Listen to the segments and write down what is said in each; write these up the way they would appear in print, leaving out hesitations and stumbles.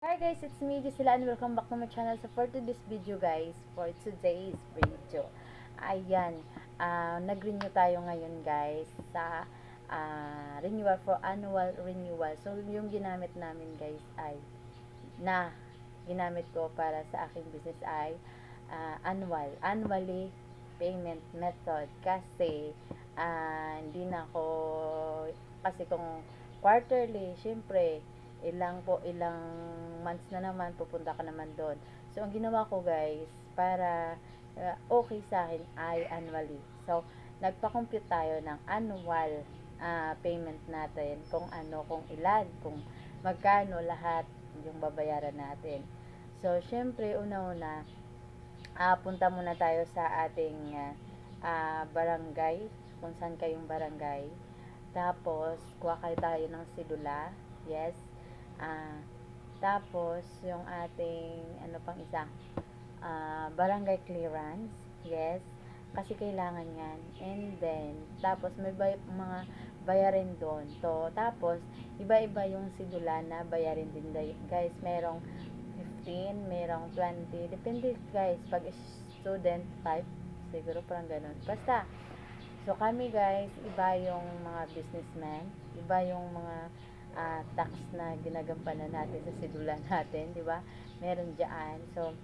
Hi guys, it's me Gisela and welcome back to my channel. So for today's video guys, ayan, nag-renew tayo ngayon guys sa renewal for annual renewal. So yung ginamit namin guys ay ginamit ko para sa aking business ay annually payment method kasi hindi na ako kasi kung quarterly, syempre ilang months na naman pupunta ka naman doon. So ang ginawa ko guys para okay sa akin ay annually. So nagpa-compute tayo ng annual payment natin kung ilan, kung magkano lahat yung babayaran natin. So syempre una-una punta muna tayo sa ating barangay, kung saan kayong barangay. Tapos, kuha kayo tayo ng sidula. Yes. Tapos, yung ating, ano pang isa, barangay clearance. Yes. Kasi kailangan yan. And then, tapos, may mga bayarin doon. Tapos, iba-iba yung sidula na bayarin din guys. Merong 15, merong 20. Depende guys. Pag student type, siguro parang ganun. Basta, so kami guys, iba yung mga businessmen, iba yung mga tax na ginagampanan natin sa sidula natin, di ba? Meron diyan. So,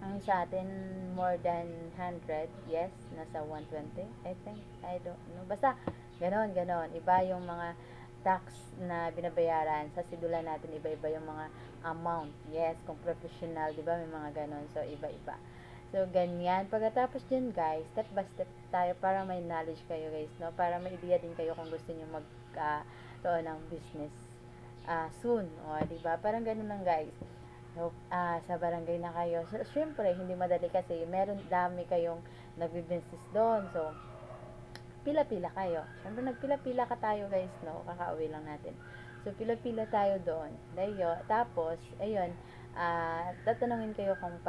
ang sa atin, more than 100, yes, nasa 120, I think, I don't know. Basta, ganon. Iba yung mga tax na binabayaran sa sidula natin, iba-iba yung mga amount. Yes, kung professional, di ba, may mga ganon. So, iba-iba. So, ganyan. Pagkatapos dyan, guys, step by step tayo para may knowledge kayo, guys, no? Para may idea din kayo kung gusto niyo ng business soon. O, di ba? Parang ganun lang, guys. So, sa barangay na kayo. So, syempre, hindi madali kasi meron dami kayong nagbi-business doon. So, pila-pila kayo. Syempre, nagpila-pila ka tayo guys, no? Kakauwi lang natin. So, pila-pila tayo doon. Tapos, ayun, tatanungin kayo kung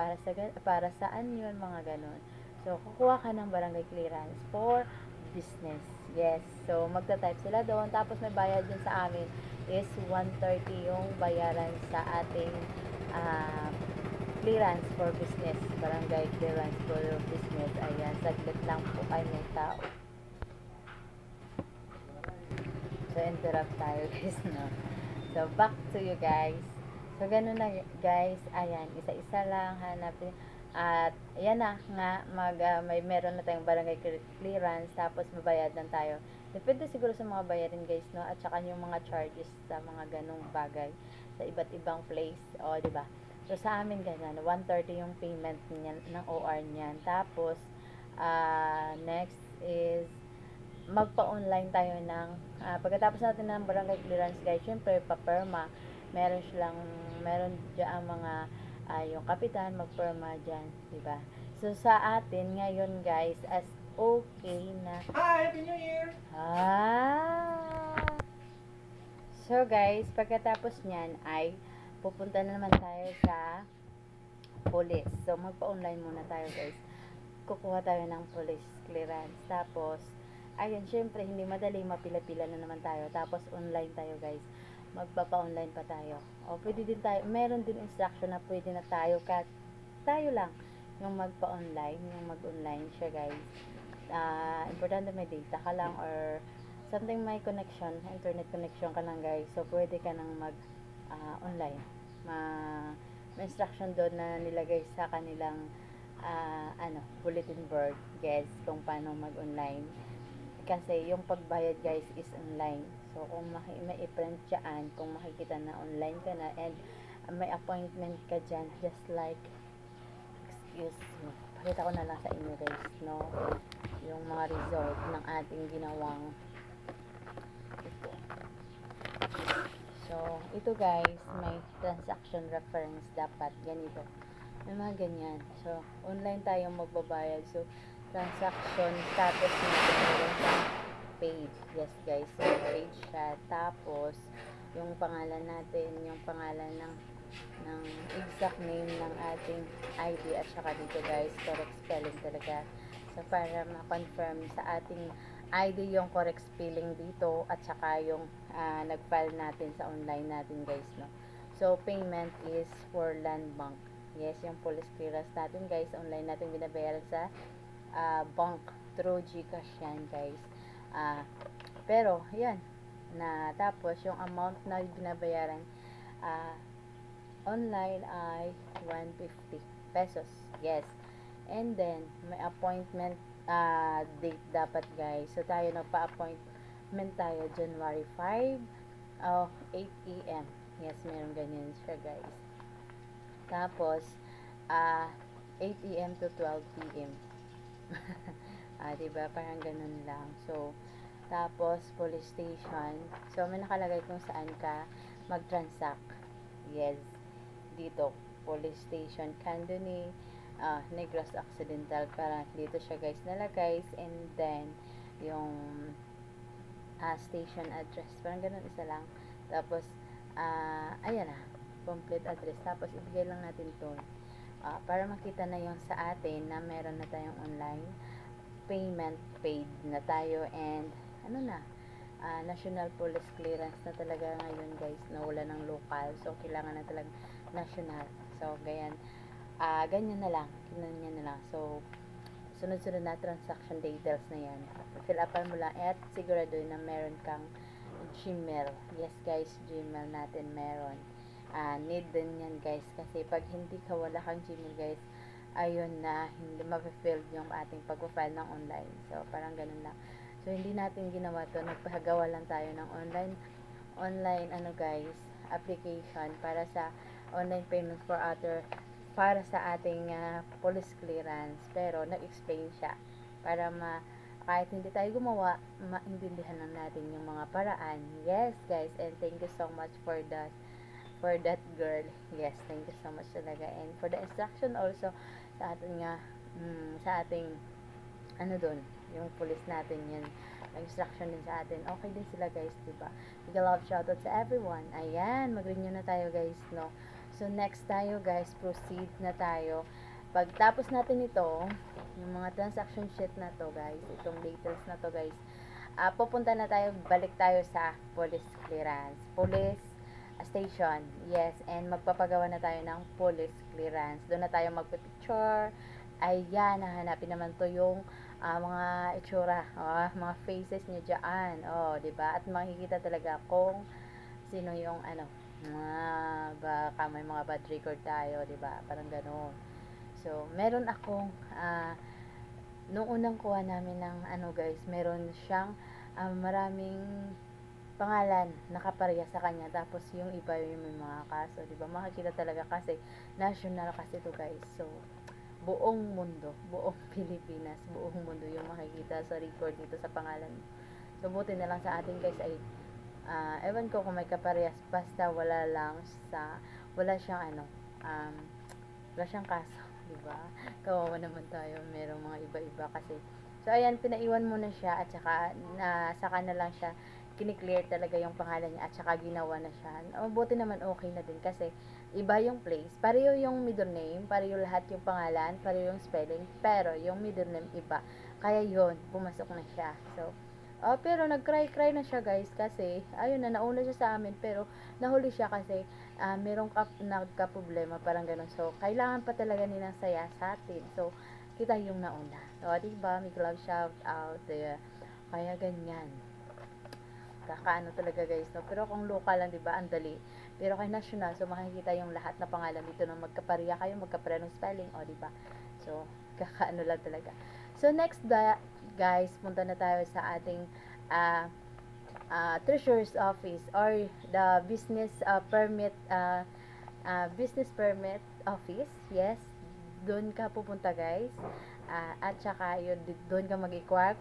para saan yun, mga ganun. So, kukuha ka ng barangay clearance for business. Yes. So, magta-type sila doon. Tapos, may bayad din sa amin is 130 yung bayaran sa ating clearance for business. Barangay clearance for business. Ayan, saglit lang po ay may tao. So, interrupt tayo guys, no? So, back to you guys. So, ganun na guys. Ayan, isa-isa lang hanapin. At, ayan na nga, meron na tayong barangay clearance, tapos mabayad lang tayo. Depende siguro sa mga bayarin guys, no? At saka yung mga charges sa mga ganung bagay sa iba't ibang place. O, di ba? So, sa amin ganyan, 130 yung payment niyan, ng OR niyan. Tapos, next is magpa-online tayo ng pagkatapos natin ng barangay clearance guys, syempre paperma, meron diyan mga yung kapitan magperma diyan, di ba? So sa atin ngayon guys, as okay na. Hi, Happy New Year! So guys, pagkatapos niyan ay pupunta na naman tayo sa police. So magpa-online muna tayo guys. Kukuha tayo ng police clearance. Tapos ayun, syempre, hindi madali, mapila-pila na naman tayo. Tapos, online tayo, guys. Magpapa-online pa tayo. O, pwede din tayo, meron din instruction na pwede na tayo, tayo lang, yung magpa-online, yung mag-online siya, guys. Importante may data ka lang, or something may connection, internet connection ka lang, guys. So, pwede ka nang online. May instruction doon na nilagay sa kanilang bulletin board, guys, kung paano mag-online. Kasi yung pagbayad guys is online. So kung may i-print dyan, kung makikita na online ka na and may appointment ka dyan, just like, excuse me, pakita ko na lang sa inyo guys, no? Yung mga result ng ating ginawang ito. So, ito guys, may transaction reference dapat ganito. May mga ganyan. So, online tayo magbabayad. So, transaction status natin meron sa page. Yes guys, so page siya. Tapos, yung pangalan natin, yung pangalan ng exact name ng ating ID at saka dito guys, correct spelling talaga. So, para ma-confirm sa ating ID yung correct spelling dito at saka yung nag-file natin sa online natin guys, no. So, payment is for land bank. Yes, yung police clearance natin guys, online natin binabayaran sa bank through GCash yan guys. Pero, yan, na tapos yung amount na binabayaran online ay 150 pesos. Yes. And then, may appointment date dapat guys. So, tayo nagpa-appointment tayo January 5 8 a.m. Yes, meron ganyan siya guys. Tapos, 8 a.m. to 12 p.m. Diba? Parang ganun lang. So, tapos, police station. So, may nakalagay kung saan ka mag-transact. Yes. Dito, police station, Candoni, Negros Occidental. Parang dito siya guys nalagay. And then, yung station address. Parang ganun isa lang. Tapos, ayan na. Complete address. Tapos, ibigay lang natin to. Para makita na yung sa atin na meron na tayong online payment, paid na tayo, and national police clearance na talaga ngayon guys, na wala ng local. So, kailangan na talaga national. So, ganyan na lang. Ganyan na lang. So, sunod-sunod na transaction details na yan. Fill upan mo lang at siguraduhin na meron kang Gmail. Yes guys, Gmail natin meron. Need din yan guys, kasi pag hindi ka wala kang Gmail guys, ayun na, hindi ma-fill yung ating pag-file ng online. So, parang ganun lang. So, hindi natin ginawa to. Nagpagawa lang tayo ng online guys, application para sa online payment para sa ating police clearance. Pero, nag-explain siya para kahit hindi tayo gumawa, maintindihan lang natin yung mga paraan. Yes, guys, and thank you so much for that girl. Yes, thank you so much talaga. And for the instruction also sa ating sa ating doon, yung police natin yun, instruction din sa atin. Okay din sila guys, diba? Big love shoutout sa everyone. Ayan, mag-renew na tayo guys, no? So, next tayo guys, proceed na tayo. Pagtapos natin ito, yung mga transaction sheet na to guys, itong details na to guys, pupunta na tayo, balik tayo sa police clearance. Police station, yes, and magpapagawa na tayo ng police clearance. Doon na tayo magpipicture. Ayan, hahanapin naman to yung mga itsura, mga faces nyo dyan. Diba? At makikita talaga kung sino yung baka may mga bad record tayo, diba? Parang gano'n. So, meron akong nung unang kuha namin ng guys, meron siyang maraming pangalan nakapareha sa kanya, tapos yung iba yung may mga kaso, diba? Makikita talaga kasi national kasi to guys. So, buong mundo, buong Pilipinas, buong mundo yung makikita sa record dito sa pangalan. So, buti na lang sa atin guys ay ewan ko kung may kaparehas, basta wala siyang wala siyang kaso, diba? Kawawa naman tayo, merong mga iba-iba kasi. So, ayan, pinaiwan mo na siya, at saka na lang siya kiniklear talaga yung pangalan niya, at saka ginawa na siya. Buti naman okay na din kasi iba yung place, pareho yung middle name, pareho lahat yung pangalan, pareho yung spelling, pero yung middle name iba. Kaya yun, pumasok na siya. So, pero nag-cry na siya guys kasi ayun na, nauna siya sa amin, pero nahuli siya kasi merong nagka-problema, parang ganun. So, kailangan pa talaga nilang saya sa atin. So, kita yung nauna. Diba? May love shout out. Kaya ganyan. Kakaano talaga guys, no? Pero kung local lang, diba, ang dali. Pero kay national, so makikita yung lahat na pangalan dito na magkapareha kayo, magkapareha ng spelling, diba? So, kakaano lang talaga. So, next guys, punta na tayo sa ating treasurer's office or the business permit office. Yes, doon ka pupunta guys. At saka yun, doon ka mag-inquire,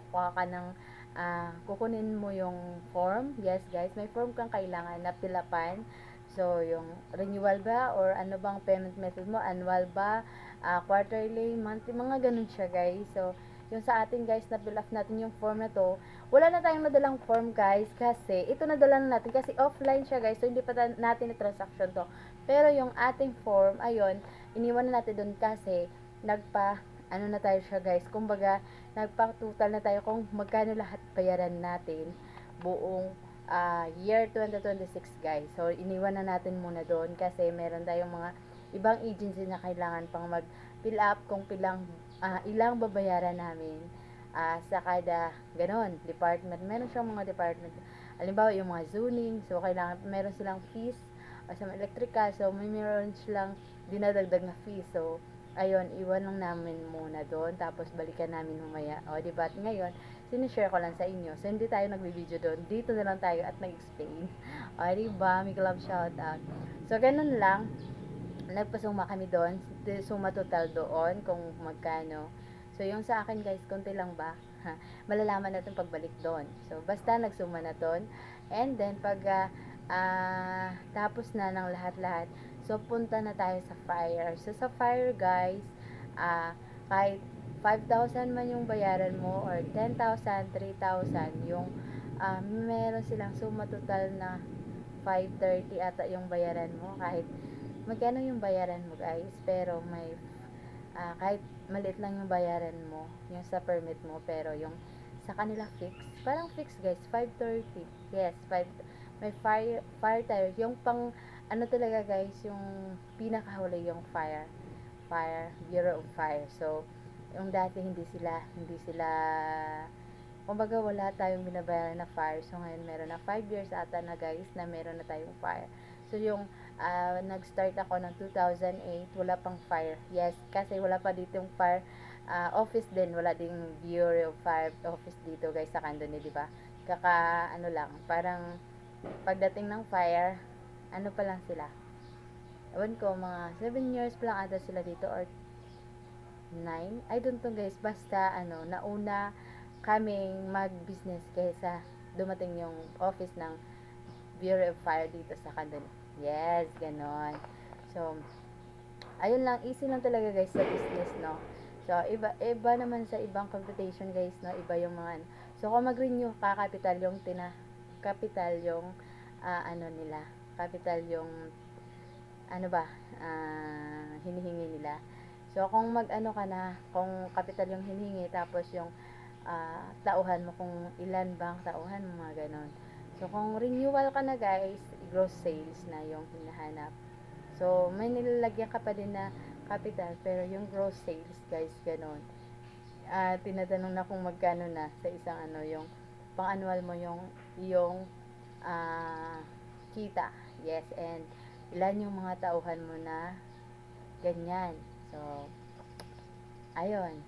kukunin mo yung form. Yes guys, may form kang kailangan na pilapan. So, yung renewal ba or ano bang payment method mo, annual ba, quarterly, monthly, mga ganun siya guys. So, yung sa atin guys, na fill up natin yung form na to, wala na tayong nadalang form guys, kasi ito nadala na natin kasi offline siya guys, so hindi pa natin na transaction to. Pero yung ating form, ayun, iniwan na natin doon kasi na tayo siya guys, kumbaga nagpa-total na tayo kung magkano lahat bayaran natin buong year 2026 guys. So iniwan na natin muna doon kasi meron tayong mga ibang agency na kailangan pang mag fill up kung ilang babayaran namin sa kada ganon department. Meron siyang mga department, halimbawa yung mga zoning, so kailangan meron silang fees sa mga electrical, so meron silang dinadagdag na fees. So ayun, iwan lang namin muna doon, tapos balikan namin mamaya. O diba, at ngayon sinishare ko lang sa inyo, so hindi tayo nagbi-video doon, dito na lang tayo at nag-explain. O diba, may club shout out. So ganun lang, nagpasuma kami doon, suma total doon kung magkano. So yung sa akin guys, konti lang ba? Malalaman natin pagbalik doon. So basta nagsuma na doon, and then pag tapos na ng lahat-lahat, so punta na tayo sa fire. So sa fire guys, kahit 5,000 man yung bayaran mo or 10,000, 3,000 yung meron silang suma total na 530 ata yung bayaran mo, kahit magkano yung bayaran mo guys, pero may kahit maliit lang yung bayaran mo yung sa permit mo, pero yung sa kanila fix, parang fix guys, 530. Yes, 5, may fire tire yung pang ano talaga guys, yung pinakahuli yung fire Bureau of Fire. So yung dati hindi sila kumbaga wala tayong binabayaran na fire. So ngayon meron na 5 years ata na guys na meron na tayong fire. So yung nag-start ako ng 2008, wala pang fire. Yes, kasi wala pa dito yung fire office din, wala ding Bureau of Fire office dito guys sa Candoni, di ba? Ano lang, parang pagdating ng fire, ano pa lang sila. Ewan ko, mga 7 years pa lang ata sila dito or 9. I don't know guys, basta nauna kaming mag-business kaysa dumating yung office ng Bureau of Fire dito sa Candon. Yes, ganon. So, ayun lang, easy lang talaga guys sa business, no? So, iba naman sa ibang computation guys, no? Iba yung mga So, kung mag-renew ka, capital yung nila. Capital yung hinihingi nila. So, kung mag-ano ka na, kung capital yung hinihingi, tapos yung tauhan mo, kung ilan bang tauhan mo, mga ganon. So, kung renewal ka na guys, gross sales na yung hinahanap. So, may nilalagyan ka pa din na capital, pero yung gross sales guys, ganon. Tinatanong na kung magkano na sa isang yung pang-annual mo yung kita. Yes, and ilan yung mga tauhan mo na ganyan. So, ayun.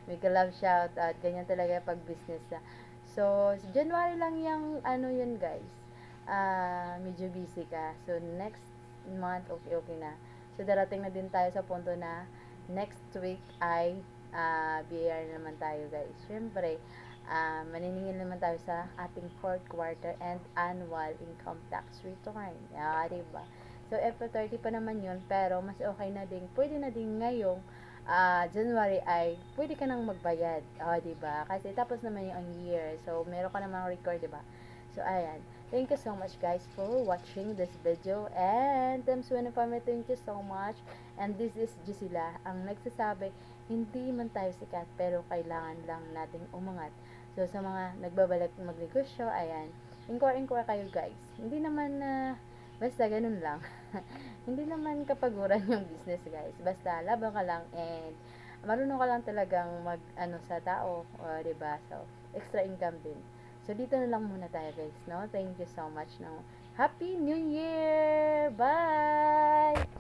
May love shout out. Ganyan talaga pag business na. So, January lang yung yun guys. Medyo busy ka. So, next month, okay na. So, darating na din tayo sa punto na next week ay BAR naman tayo guys. Siyempre, maniningil naman tayo sa ating 4th quarter and annual income tax return. Diba? So, April 30 pa naman yun, pero mas okay na din, pwede na din ngayong January ay pwede ka nang magbayad. Diba? Kasi tapos naman yung year. So, meron ka namang record, diba? So, ayan. Thank you so much guys for watching this video. And Tems Winifame, thank you so much. And this is Gisela, ang nagsasabi, hindi man tayo sikat, pero kailangan lang nating umangat. So, sa mga nagbabalak magnegosyo, ayan, inquire kayo guys. Hindi naman basta ganun lang. Hindi naman kapaguran yung business guys. Basta laban ka lang and marunong ka lang talagang sa tao, diba? So, extra income din. So, dito na lang muna tayo guys, no? Thank you so much, no? Happy New Year! Bye!